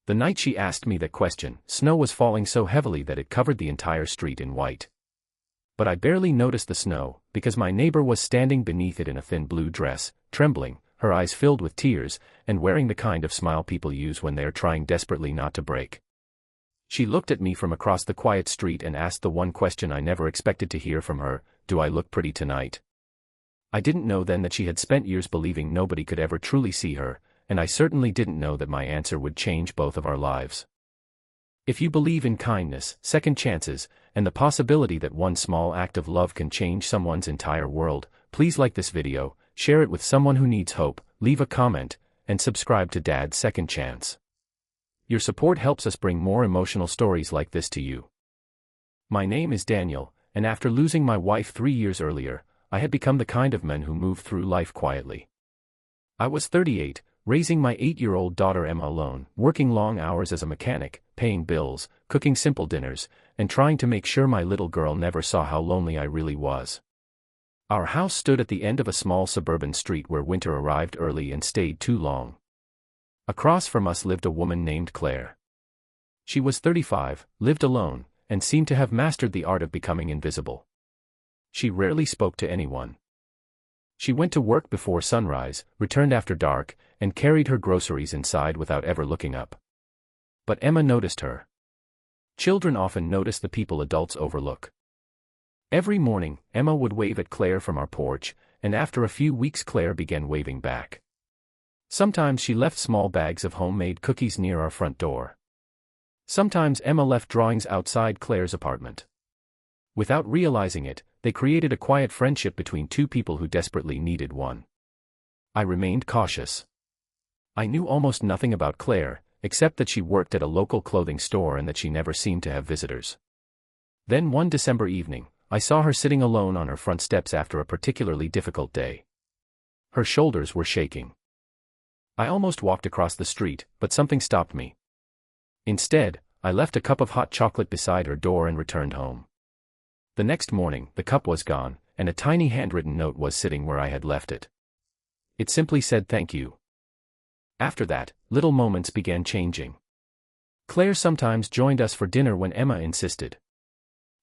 The night she asked me that question, snow was falling so heavily that it covered the entire street in white. But I barely noticed the snow, because my neighbor was standing beneath it in a thin blue dress, trembling, her eyes filled with tears, and wearing the kind of smile people use when they are trying desperately not to break. She looked at me from across the quiet street and asked the one question I never expected to hear from her: "Do I look pretty tonight?" I didn't know then that she had spent years believing nobody could ever truly see her, and I certainly didn't know that my answer would change both of our lives. If you believe in kindness, second chances, and the possibility that one small act of love can change someone's entire world, please like this video, share it with someone who needs hope, leave a comment, and subscribe to Dad's Second Chance. Your support helps us bring more emotional stories like this to you. My name is Daniel, and after losing my wife 3 years earlier, I had become the kind of man who moved through life quietly. I was 38, raising my 8-year-old daughter Emma alone, working long hours as a mechanic, paying bills, cooking simple dinners, and trying to make sure my little girl never saw how lonely I really was. Our house stood at the end of a small suburban street where winter arrived early and stayed too long. Across from us lived a woman named Claire. She was 35, lived alone, and seemed to have mastered the art of becoming invisible. She rarely spoke to anyone. She went to work before sunrise, returned after dark, and carried her groceries inside without ever looking up. But Emma noticed her. Children often notice the people adults overlook. Every morning, Emma would wave at Claire from our porch, and after a few weeks Claire began waving back. Sometimes she left small bags of homemade cookies near our front door. Sometimes Emma left drawings outside Claire's apartment. Without realizing it, they created a quiet friendship between two people who desperately needed one. I remained cautious. I knew almost nothing about Claire, except that she worked at a local clothing store and that she never seemed to have visitors. Then one December evening, I saw her sitting alone on her front steps after a particularly difficult day. Her shoulders were shaking. I almost walked across the street, but something stopped me. Instead, I left a cup of hot chocolate beside her door and returned home. The next morning, the cup was gone, and a tiny handwritten note was sitting where I had left it. It simply said thank you. After that, little moments began changing. Claire sometimes joined us for dinner when Emma insisted.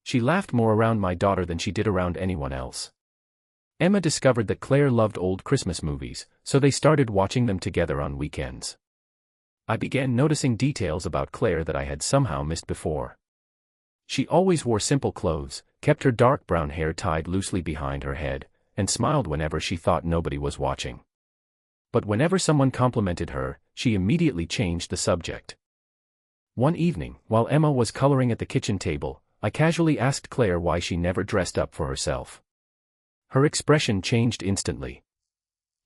She laughed more around my daughter than she did around anyone else. Emma discovered that Claire loved old Christmas movies, so they started watching them together on weekends. I began noticing details about Claire that I had somehow missed before. She always wore simple clothes, kept her dark brown hair tied loosely behind her head, and smiled whenever she thought nobody was watching. But whenever someone complimented her, she immediately changed the subject. One evening, while Emma was coloring at the kitchen table, I casually asked Claire why she never dressed up for herself. Her expression changed instantly.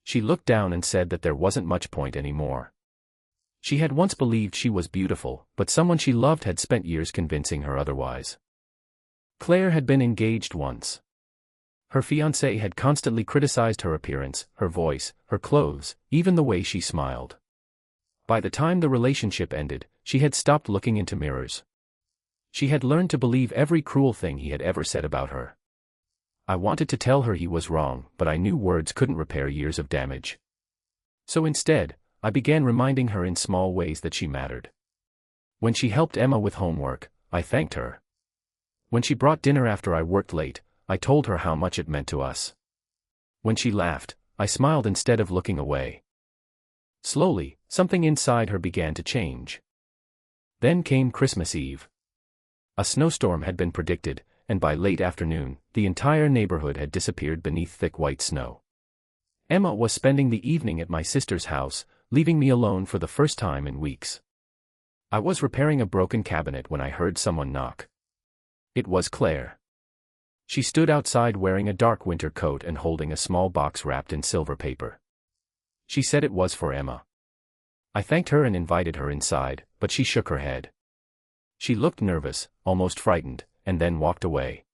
She looked down and said that there wasn't much point anymore. She had once believed she was beautiful, but someone she loved had spent years convincing her otherwise. Claire had been engaged once. Her fiancé had constantly criticized her appearance, her voice, her clothes, even the way she smiled. By the time the relationship ended, she had stopped looking into mirrors. She had learned to believe every cruel thing he had ever said about her. I wanted to tell her he was wrong, but I knew words couldn't repair years of damage. So instead, I began reminding her in small ways that she mattered. When she helped Emma with homework, I thanked her. When she brought dinner after I worked late, I told her how much it meant to us. When she laughed, I smiled instead of looking away. Slowly, something inside her began to change. Then came Christmas Eve. A snowstorm had been predicted, and by late afternoon, the entire neighborhood had disappeared beneath thick white snow. Emma was spending the evening at my sister's house, leaving me alone for the first time in weeks. I was repairing a broken cabinet when I heard someone knock. It was Claire. She stood outside wearing a dark winter coat and holding a small box wrapped in silver paper. She said it was for Emma. I thanked her and invited her inside, but she shook her head. She looked nervous, almost frightened, and then walked away.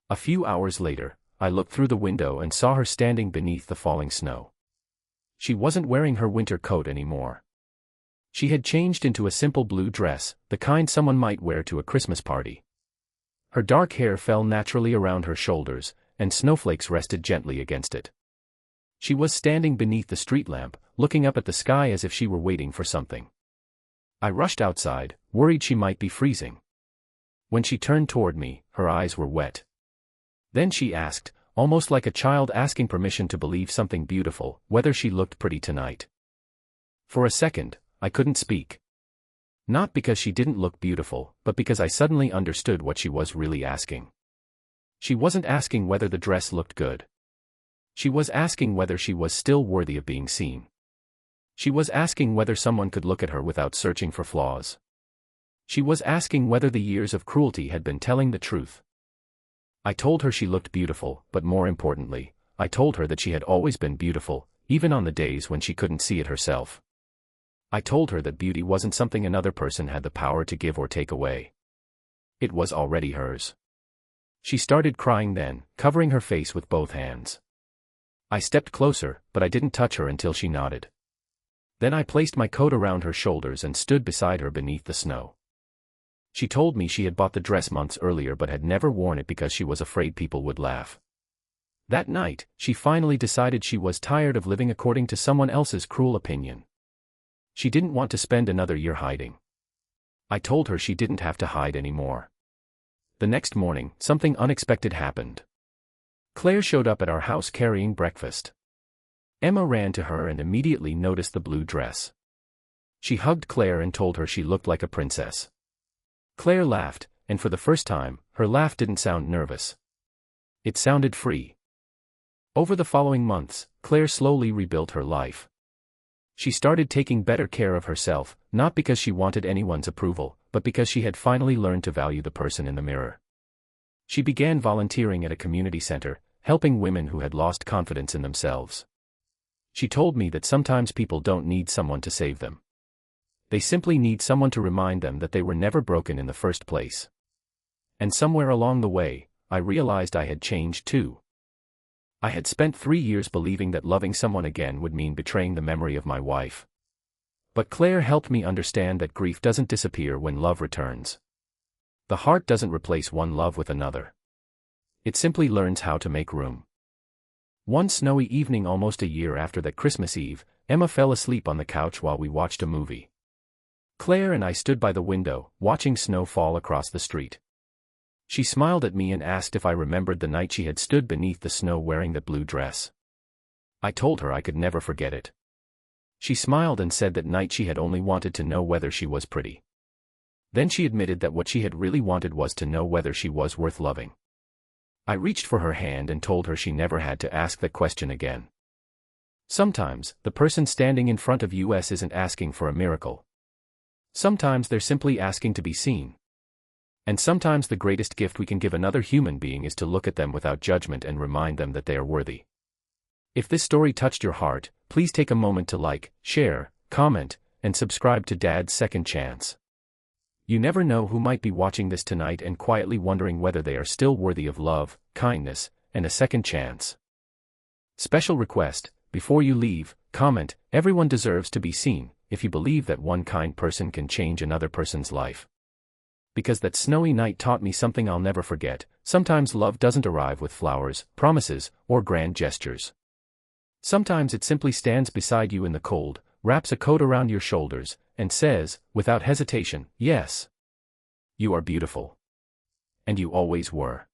A few hours later, I looked through the window and saw her standing beneath the falling snow. She wasn't wearing her winter coat anymore. She had changed into a simple blue dress, the kind someone might wear to a Christmas party. Her dark hair fell naturally around her shoulders, and snowflakes rested gently against it. She was standing beneath the street lamp, looking up at the sky as if she were waiting for something. I rushed outside, worried she might be freezing. When she turned toward me, her eyes were wet. Then she asked, almost like a child asking permission to believe something beautiful, whether she looked pretty tonight. For a second, I couldn't speak. Not because she didn't look beautiful, but because I suddenly understood what she was really asking. She wasn't asking whether the dress looked good. She was asking whether she was still worthy of being seen. She was asking whether someone could look at her without searching for flaws. She was asking whether the years of cruelty had been telling the truth. I told her she looked beautiful, but more importantly, I told her that she had always been beautiful, even on the days when she couldn't see it herself. I told her that beauty wasn't something another person had the power to give or take away. It was already hers. She started crying then, covering her face with both hands. I stepped closer, but I didn't touch her until she nodded. Then I placed my coat around her shoulders and stood beside her beneath the snow. She told me she had bought the dress months earlier but had never worn it because she was afraid people would laugh. That night, she finally decided she was tired of living according to someone else's cruel opinion. She didn't want to spend another year hiding. I told her she didn't have to hide anymore. The next morning, something unexpected happened. Claire showed up at our house carrying breakfast. Emma ran to her and immediately noticed the blue dress. She hugged Claire and told her she looked like a princess. Claire laughed, and for the first time, her laugh didn't sound nervous. It sounded free. Over the following months, Claire slowly rebuilt her life. She started taking better care of herself, not because she wanted anyone's approval, but because she had finally learned to value the person in the mirror. She began volunteering at a community center, helping women who had lost confidence in themselves. She told me that sometimes people don't need someone to save them. They simply need someone to remind them that they were never broken in the first place. And somewhere along the way, I realized I had changed too. I had spent 3 years believing that loving someone again would mean betraying the memory of my wife. But Claire helped me understand that grief doesn't disappear when love returns. The heart doesn't replace one love with another. It simply learns how to make room. One snowy evening almost a year after that Christmas Eve, Emma fell asleep on the couch while we watched a movie. Claire and I stood by the window, watching snow fall across the street. She smiled at me and asked if I remembered the night she had stood beneath the snow wearing that blue dress. I told her I could never forget it. She smiled and said that night she had only wanted to know whether she was pretty. Then she admitted that what she had really wanted was to know whether she was worth loving. I reached for her hand and told her she never had to ask that question again. Sometimes, the person standing in front of you isn't asking for a miracle. Sometimes they're simply asking to be seen. And sometimes the greatest gift we can give another human being is to look at them without judgment and remind them that they are worthy. If this story touched your heart, please take a moment to like, share, comment, and subscribe to Dad's Second Chance. You never know who might be watching this tonight and quietly wondering whether they are still worthy of love, kindness, and a second chance. Special request, before you leave, comment, everyone deserves to be seen, if you believe that one kind person can change another person's life. Because that snowy night taught me something I'll never forget. Sometimes love doesn't arrive with flowers, promises, or grand gestures. Sometimes it simply stands beside you in the cold, wraps a coat around your shoulders, and says, without hesitation, yes. You are beautiful. And you always were.